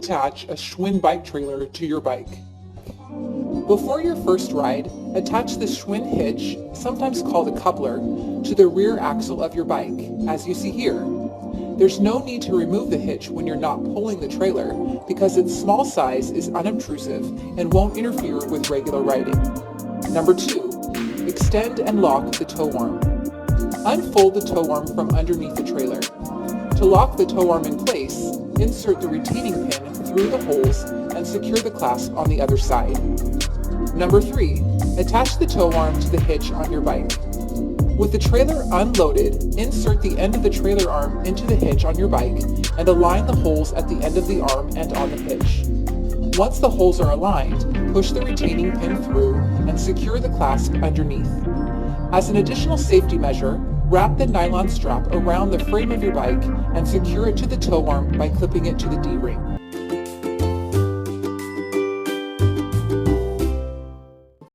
attach a Schwinn bike trailer to your bike. Before your first ride, attach the Schwinn hitch, sometimes called a coupler, to the rear axle of your bike, as you see here. There's no need to remove the hitch when you're not pulling the trailer because its small size is unobtrusive and won't interfere with regular riding. Number 2, extend and lock the tow arm. Unfold the tow arm from underneath the trailer. To lock the tow arm in place, insert the retaining pin through the holes and secure the clasp on the other side. Number 3, attach the tow arm to the hitch on your bike. With the trailer unloaded, insert the end of the trailer arm into the hitch on your bike and align the holes at the end of the arm and on the hitch. Once the holes are aligned, push the retaining pin through and secure the clasp underneath. As an additional safety measure, wrap the nylon strap around the frame of your bike and secure it to the tow arm by clipping it to the D-ring.